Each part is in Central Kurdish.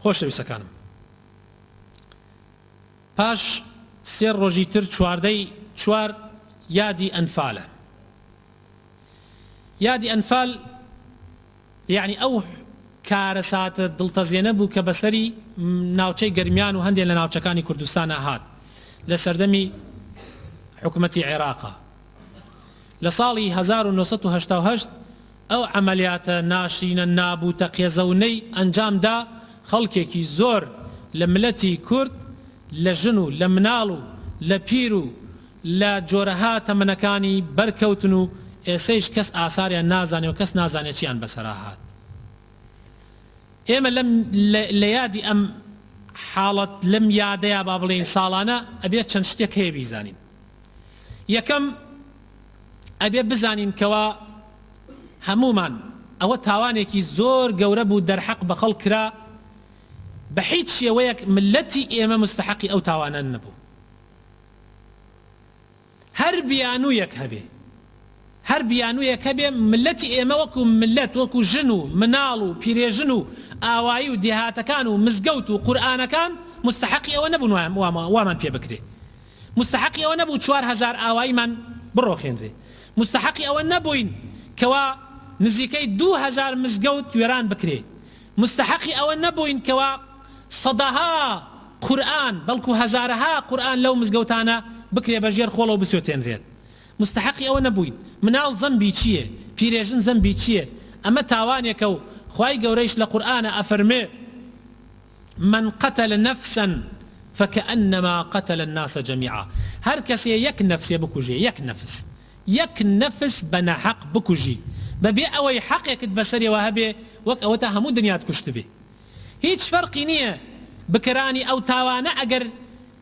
خۆشەویستەکانم پاش سێ ڕۆژی تر چواردەی چوار یادی ئەنفالە. یادی ئەنفال یعنی ئەو کارە ساتە دڵتەزیێنە بوو کە بەسەری ناوچەی گەرمیان و هەندێک لە ناوچەکانی کوردستانە هات لە سەردەمی حکومەتی عێراقا لە ساڵی 1970 ئەو عەمەلیاتە ناشرینە نابوو تەقیەزەونەی ئەنجامدا خەڵکێکی زۆر لە ملەتی کورد لە ژن و لە مناڵ و لە پیر و لە جۆرەها تەمەنەکانی بەرکەوتن و ئێسەیش کەس ئاساریان نازانێ و کەس نازانێ چیان بەسەرا هات. ئێمە لە یادی ئەم حاڵەت لەم یادەیە با بڵێن ساڵانە ئەبێت چەند شتێک هەیە بیزانین. یەکەم ئەبێ بزانین کەوا هەمومان ئەوە تاوانێکی زۆر گەورە بوو دەرحەق بە خەڵک کرا بە هیچ شێوەیەک ملەتی ئێمە مستحەقی ئەو تاوانە نەبوو. هەر بیانوویەک هەبێ هەر بیانوویەک هەبێ ملەتی ئێمە وەکو ملەت وەکو ژن و مناڵ و پیرێژن و ئاوایی و دێهاتەکان و مزگەوت و قورئانەکان مستحەقی ئەوە نەبوون وامان پێ بکرێ. مستحەقی ئەوە نەبوو 4000 ئاواییمان بڕۆخێنرێ. مستحەقی ئەوە نەبووین کەوا نزیکەی 2000 مزگەوت وێران بکرێ. مستحەقی ئەوە نەبووین کەوا سەدەها قورئان بەڵکو هەزارەها قورئان لەو مزگەوتانە بکرێ بەژێر خۆڵەوە بسوێتێنرێت. مستحەقی ئەوە نەبووین. مناڵ زەمبی چییە؟ پیرێژن زەمبی چییە؟ ئەمە تاوانێکە و خوای گەورەیش لە قورئانە ئەفەرمێ من قتل نفسا فكأنما قتل الناس جميعا. هەر کەسێ یەک نەفسێ بکوژێ یەک نەفس بەنەحەق بکوژی بەبێ ئەوەی حەقێکت بەسەرەوە هەبێ وەک ئەوە تا هەموو دنیات کوشت بێ. هیچ فەرقی نییە بکرانی ئەو تاوانە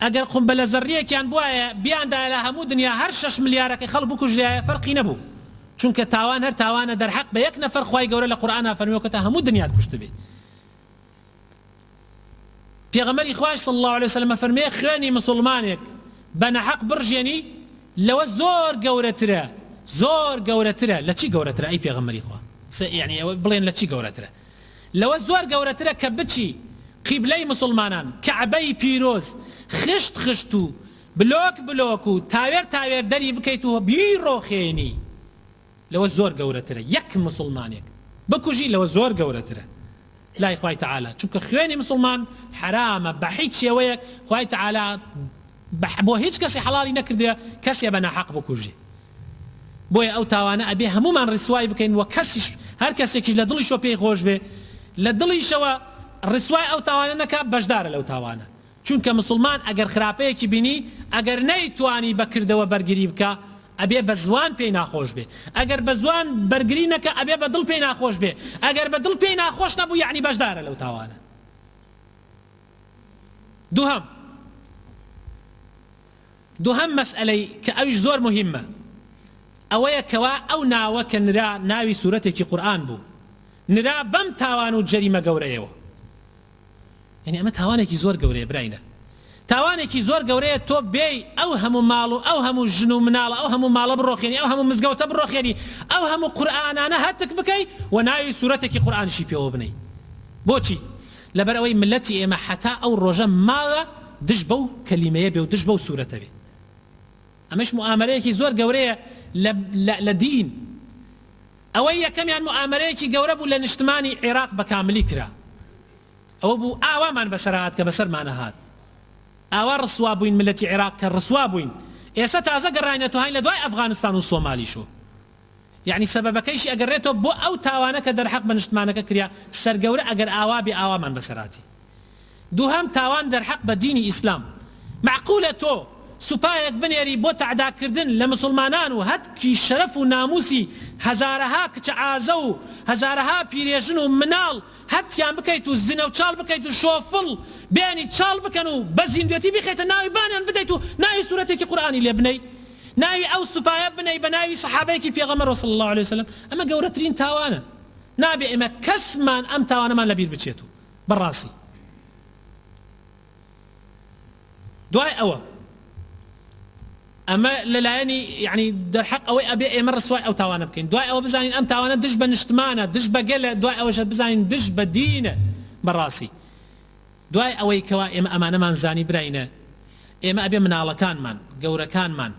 ئەگەر قومبەلە زەڕیەکیان بواە بیاندایە لە هەموو دنیا هەر 6 ملیارەکەی خەڵک بکوژایە فەرقی نەبوو چونکە تاوان هەر تاوانە دەرحەق بە یەک نەفەر خوای گەورە لە قورئانە فەرمێوە کە تا هەموو دنیات کوشت بێ. پێغەمبەری خوای صلی الله علیه وسلم فەرمێ خوێنی مسلمانێک بەنەحەق بڕژێنی لەوە زۆر گەورەترە. لە چی گەورەترە ئەی پێغەمبەری خوا؟ یعنی بڵێن لە چی گەورەترە؟ لەوە زۆر گەورەترە کە بچی قیبلەی مسلمانان کەعبەی پیرۆز خشت و بلۆک و تاوێر دەری بکەیت و بیڕۆخێنی لەوە زۆر گەورەترە. یەک مسلمانێک بکوژی لەوە زۆر گەورەترە لای خوای تعالی چونکە خوێنی مسلمان حرامە بە هیچ شێوەیەک خوای تعالی بۆ هیچ کەسی حەڵالی نەکردێ کەسێ بەناحەق بکوژێ. بۆیە ئەو تاوانە ئەبێ هەمومان ڕسوای بکەین و کەسیش هەر کەسێکیش لە دڵیشەوە پێی خۆش بێ لە دڵیشەوە ڕسوای ئەو تاوانە نەکا بەشدارە لەو تاوانە چونکە مسلمان ئەگەر خراپەیەکی بینی ئەگەر نەیتوانی بەکردەوە بەرگری بکە ئەبێ بە زوان پێی ناخۆش بێ. ئەگەر بە زوان بەرگری نەکە ئەبێ بە دڵ پێی ناخۆش بێ. ئەگەر بە دڵ پێی ناخۆش نەبوو یعنی بەشدارە لەو تاوانە. دووهەم مەسئلەی کە ئەویش زۆر مهمە ئەوەیە کەوا ئەو ناوە کە نرا ناوی سوورەتێکی قورئان بوو نرا بەم تاوان و جەریمە گەورەیەوە. یعنی ئەمە تاوانێکی زۆر گەورەیە براینە. تاوانێکی زۆر گەورەیە تۆ بێی ئەو هەموو ماڵ و ئەو هەموو ژن و مناڵە ئەو هەموو ماڵە بڕۆخێنی ئەو هەموو مزگەوتە بڕۆخێنی ئەو هەموو قورئانانە هەتک بکەی و ناوی سوورەتێکی قورئانیشی پێوە بنەی. بۆچی؟ لەبەر ئەوەی ملەتی ئێمە حەتا ئەو ڕۆژە ماڵە دش بەو کەلیمەیە بێ و دش بەو سوورەتە بێ. ئەمەش موامەرەیەکی زۆر گەورەیە لە دین. ئەوەی یەکەمیان موامەرەیەکی گەورە بوو لە نیشتمانی عێراق بە کاملی کرا. ئەوە بوو ئاوامان بەسەرهات کە بەسەرمانە هات. ئاوا ڕسوا بووین ملەتی عێراق کە ڕسوا بووین. ئێستا تازە گەڕاینەتەوە هاین لە دوای ئەفغانستان و سۆمالیشۆ. یعنی سەبەبەکەیشی ئەگەڕێتەوە بۆ ئەو تاوانە کە دەرحەق بە نیشتمانەکە کریا سەرگەورە ئەگەر ئاوا بێ ئاوامان بەسەراتی. دووهەم تاوان دەرحەق بە دینی ئیسلام. معقولە تۆ سوپایەک بنێری بۆ تەعداکردن لە مسلمانان و هەتکی شەرەف و ناموسی هەزارەها کچە ئازە و هەزارەها پیرێژن و مناڵ هەتیان بکەیت و زنە و چاڵ بکەیت و شۆفڵ بێنی چاڵ بکەن و بە زیندوێتی بخێتە ناوی بانیان بدەیت و ناوی سوورەتێکی قورئانی لێ بنەی ناوی ئەو سوپایە بنەی بە ناوی سەحابەیەکی پێغەمبەر صلی الله علیه وسلم. ئەمە گەورەترین تاوانە. نابێ ئێمە کەسمان ئەم تاوانەمان لەبیر بچێت و بەڕاستی. دوای ئەوە ئەمە لەلایەنی یعنی دەرحەق ئەوەی ئەبێ ئێمە ڕسوای ئەو تاوانە بکەین. دوای ئەوە بزانین ئەم تاوانە دش بە نیشتمانە دش بە گەلە دوای ئەوەش بزانین دش بە دینە بەڕاستی. دوای ئەوەی کەوا ئێمە ئەمانەمان زانی براینە ئێمە ئەبێ مناڵەکانمان گەورەکانمان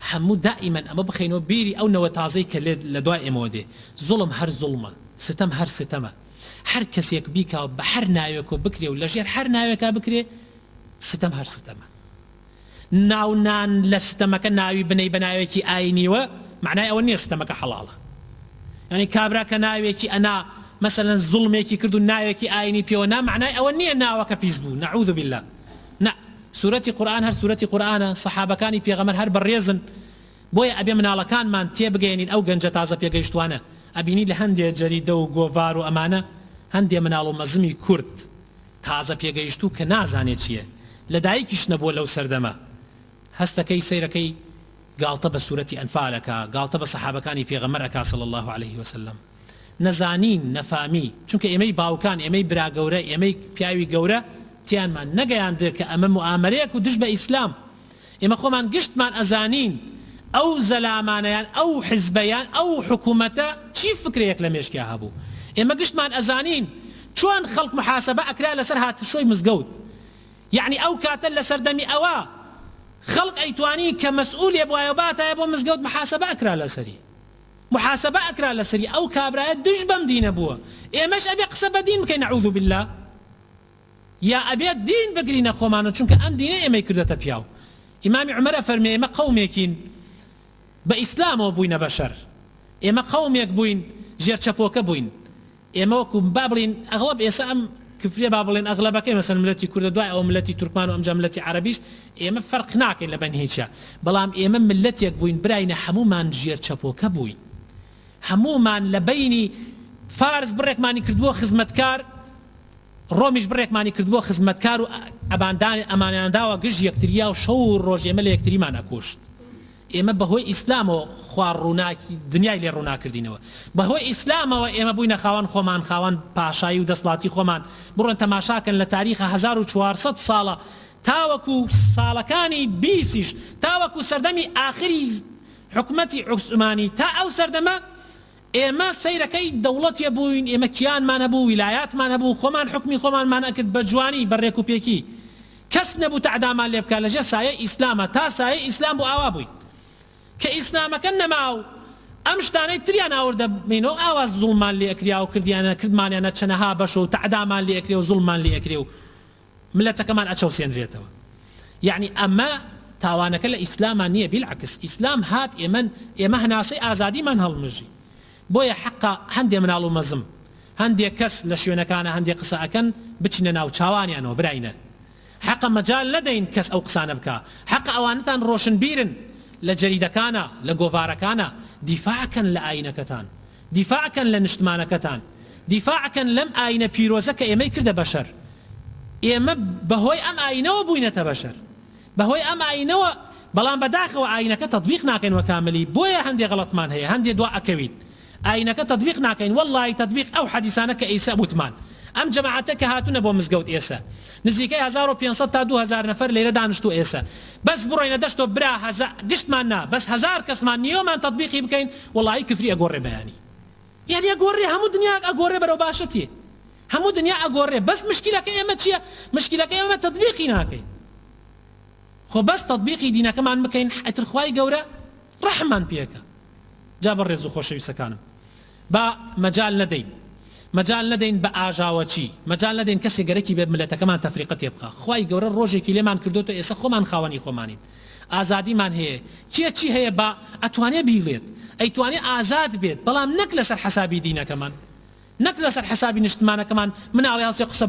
هەموو دائیمەن ئەمە بخەینەوە بیری ئەو نەوە تازەی کە لە دوای ئێمەوە دێ زوڵم هەر زوڵمە ستەم هەر ستەمە هەر کەسێک بیکاو بە هەر ناوێکەوە بکرێ و لەژێر هەر ناوێکا بکرێ ستەم هەر ستەمە ناونان لە ستەمەکە ناوی بنەی بە ناوێکی ئاینیوە معنای ئەوە نییە ستەمەکە حەڵاڵە یعنی کابرا کە ناوێکی ئەنا مثلا زوڵمێکی کرد و ناوێکی ئاینی پێوە نا معنای ئەوە نییە ناوەکە پیس بوو نەعوذ بالله نا سورەتی قورئان هەر سورەتی قورئانە سەحابەکانی پێغەمبەر هەر بەڕێزن بۆیە ئەبێ مناڵەکانمان تێبگەێنین ئەو گەنجە تازە پێگەیشتوانە ئەبینی لە هەندێک جەریدە و گۆڤار و ئەمانە هەندێک مناڵ و مەزمی کورد تازە پێگەیشتو کە نازانێت چییە لەدایکیش نەبووە لەو سەردەمە هەستەکەی سەیرەکەی گاڵتە بە سورەتی ئەنفالەکە گاڵتە بە سەحابەکانی پێغەمبەرەکە صلی الله عليه وسلم نەزانین نەفامی چونکە ئێمەی باوکان ئێمەی برا گەورە ئێمەی پیاوی گەورە تیانمان نەگەیاندێ کە ئەمە موامەرەیەک و دش بە ئیسلام ئێمە خۆمان گشتمان ئەزانین ئەو زەلامانەیان ئەو حیزبەیان ئەو حکوومەتە چی فکرەیەک لە مێشکیا هەبوو ئێمە گشتمان ئەزانین چۆن خەڵک محاسبە ئەکرا لەسەر هاتشۆی مزگەوت یعنی ئەو کاتە لە سەردەمی ئەوە خەڵک ئەیتوانی کە مەسئولیە بوایە باتایە بۆ مزگەوت محاسبە ئەکرا لەسەری محاسبە ئەکرا لەسەری ئەو کابرایە دش بەم دینە بووە ئێمەش ئەبێ قسە بە دین بکەین نەعوذ بالله یا ئەبێت دین بگرینە خۆمانە چونکە ئەم دینە ئێمەی کردەتە پیاو ئیمامی عومەرە فەرمێ ئێمە قەومێکین بە ئیسلامەوە بووینە بەشەر ئێمە قەومێک بووین ژێرچەپۆکە بووین ئێمە وەکو با بڵین ئەغڵب ئێسا ئەم کفرێ با بڵێن ئەغڵبەکەی مەسەن ملەتی کوردە دوای ئەو ملەتی تورکمان و ئەمجا ملەتی عەرەبیش ئێمە فەرق ناکەین لە بەن هیچە بەڵام ئێمە ملەتێک بووین براینە هەموومان ژێرچەپۆکە بووین هەموومان لە بەینی فارس بڕێکمانی کردووە خزمەتکار ڕۆمیش بڕێکمانی کردووە خزمەتکار و ئەمانیانداوە گژ یەکتریا و شەو و ڕۆژ ئێمە لە یەکتریمان ئەکوشت ئێمە بەهۆی ئیسلامەوە خوار ڕووناکی دنیای لێ ڕووناکردینەوە بەهۆی ئیسلامەوە ئێمە بووینە خاوەن خۆمان خاوەن پاشایی و دەسڵاتی خۆمان بڕۆن تەماشاکەن لە تاریخە 1400 ساڵە تاوەکو ساڵەکانی بیسیش تاوەکو سەردەمی ئاخری حکومەتی عوسمانی تا ئەو سەردەمە ئێمە سەیرەکەی دەوڵەتیە بووین ئێمە کیانمان هەبوو ویلایەتمان هەبوو خۆمان حکمی خۆمانمان ئەکرد بە جوانی بەڕێک و پێکی کەس نەبوو تەعدامان لێ بکات لەژێر سایە ئیسلامە تا سایە ئیسلام بۆ ئاوا بووین کە ئیسلامەکە نەماو ئەم شتانەی تریان ئاوردە بینەوە ئاواز زوڵمان لێ ئەکریا و کردیانە کردمانیانە چەنەها بەش و تەعدامان لێ ئەکرێ و زوڵمان لێ ئەکرێ و ملەتەکەمان ئەچەوسێنرێتەوە یعنی ئەمە تاوانەکە لە ئیسلامان نییە بیلعکس ئیسلام هات ئێمە هەناسەی ئازادیمان هەڵمژی بۆیە حەقا هەندێ مناڵ و مەزم هەندێک کەس لە شوێنەکانە هەندێک قسە ئەکەن بچینە ناو چاوانیانەوە براینە حەقا مەجال نەدەین کەس ئەو قسانە بکە حەقا ئەوانتان ڕۆشنبیرن لە جەریدەکانە لە گۆڤارەکانە دیفاعکەن لە ئاینەکەتان دیفاعکەن لە نیشتمانەکەتان دیفاعکەن لەم ئاینە پیرۆزە کە ئێمەی کردە بەشەر ئێمە بەهۆی ئەم ئاینەوە بووینەتە بەشەر بەهۆی ئەم ئاینەوە بەڵام بەداخەوە ئاینەکە تەطبیق ناکەین وەکاملی بۆیە هەندێک غەڵەتمان هەیە هەندێک دوا ئەکەوین ئاینەکە تطبیق ناکەین والله تطبیق ئەو حەدیثانە کە ئێسا بوتمان ئەم جەماعەتە کە هاتوونە بۆ مزگەوت ئێسا نزیکەی 1500 تا 2000 نەفەر لێرە دانیشتو ئێسا بەس بڕۆینە دەشتۆ برا گشتمان نا بەس 1000 کەسمان نیۆمان تطبیقی بکەین والله کفری ئەگۆڕێ بەیانی یعنی ئەگۆڕێ هەموو دنیا ئەگۆڕێ بەرەو باشەتیە هەموو دنیا ئەگۆڕێ بەس مشکلەکە ئێمە چییە مشکلەکە ئێمە تطبیقی ناکەین خۆ بەس تطبیقی دینەکەمان بکەین ئەتر خوای گەورە ڕەحممان پێکە جا بەڕێز و خۆشەویستەکانم با مەجال نەدەین بە ئاژاوەچی مەجال نەدەین کەسێک گەرەکی بێ ملەتەکەمان تەفریقەت تێ بخە خوای گەورە ڕۆژێکی لێمان کردوتە ئێستا خۆمان خاوەنی خۆمانین ئازادیمان هەیە کێ چی هەیە با ئەتوانێ بیڵێت ئەیتوانێ ئازاد بێت بەڵام نەک لەسەر حەسابی دینەکەمان نەک لەسەر حەسابی نیشتمانەکەمان مناڵی هەڵسێ قسە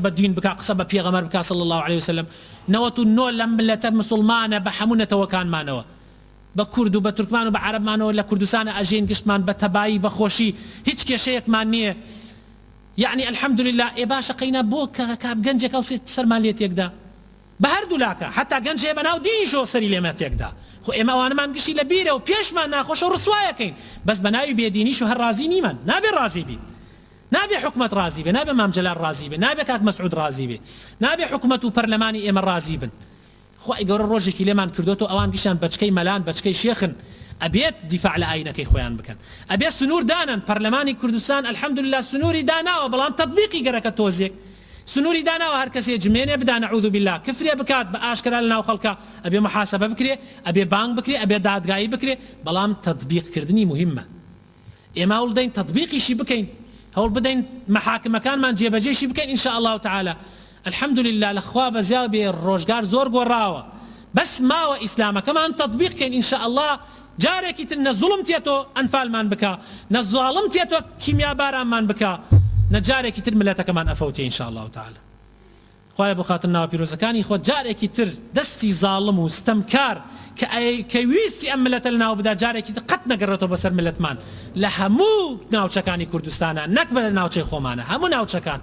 بە دین بکە قسە بە پێغەمبەر بکە صلی الله عليه وسلم 99 لەم ملەتە مسلمانە بە هەموو نەتەوەکانمانەوە بە کورد و بە تورکمان و بە عەرەبمانەوە لە کوردستانە ئەژین گشتمان بە تەبایی بە خۆشی هیچ کێشەیەکمان نییە یعنی الحەمدولله ئێ باشە قەینە بۆ کە گەنجێک هەڵسێ سەرمان لێ تێکدا بە هەردوو لاکە حتا گەنجێ بەناو دینیشەوە سەری لێمە تێکدا خۆ ئێمە ئەوانەمان گشتی لە بیرە و پێشمان ناخۆشە و ڕسوایەکەین بەس بەناوی بێدینیش و هەر ڕازی نیمان نابێ ڕازی بین نابێ حکومەت ڕازی بێ نابێ مام جەلال ڕازی بێ نابێ کاک مەسعود ڕازی بێ نابێ حکومەت و پەرلەمانی ئێمە ڕازی بن خوای گەورە ڕۆژێکی لێمان کردوتەوە ئەوان گشتیان بەچکەی مەلان بەچکەی شێخن ئەبێت دیفاع لە ئاینەکەی خۆیان بکەن ئەبێت سنوور دانن پەرلەمانی کوردستان الحەمدولله سنووری داناوە بەڵام تەطبیقی گەرەکە تۆزێک سنووری داناوە هەر کەسێ جمێنێ بدا نەعوذ بالله کفرێ بکات بە ئاشکرا لە ناو خەڵکە ئەبێ محاسبە بکرێ ئەبێ بانگ بکرێ ئەبێ دادگایی بکرێ بەڵام تەطبیقکردنی مهمە ئێمە هەوڵ بدەین تەطبیقیشی بکەین هەوڵ بدەین محاکمەکانمان جێبەجێشی بکەین ئین شاء الله تعالى الحمد لله لەخوا بەزیاو بێ ڕۆژگار زۆر گۆڕاوە بەس ماوە ئیسلامەکەمان تەطبیقکەین ئین شاء الله جارێکی تر نە زوڵم تێتۆ ئەنفالمان بکە نە زاڵم تێتۆ کیمیابارانمان بکە نەجارێکی تر ملەتەکەمان ئەفەوتێ ئین شاء الله تعالى خوایە بۆ خاتر ناوە پیرۆزەکانی خۆ جارێکی تر دەستی زاڵم و ستەمکار کە ویستی ئەم ملەتە لە ناو بدا جارێکی تر قەت نەگەڕێتەوە بەسەر ملەتمان لە هەموو ناوچەکانی کوردستانە نەک بە لە ناوچەی خۆمانە هەموو ناوچەکان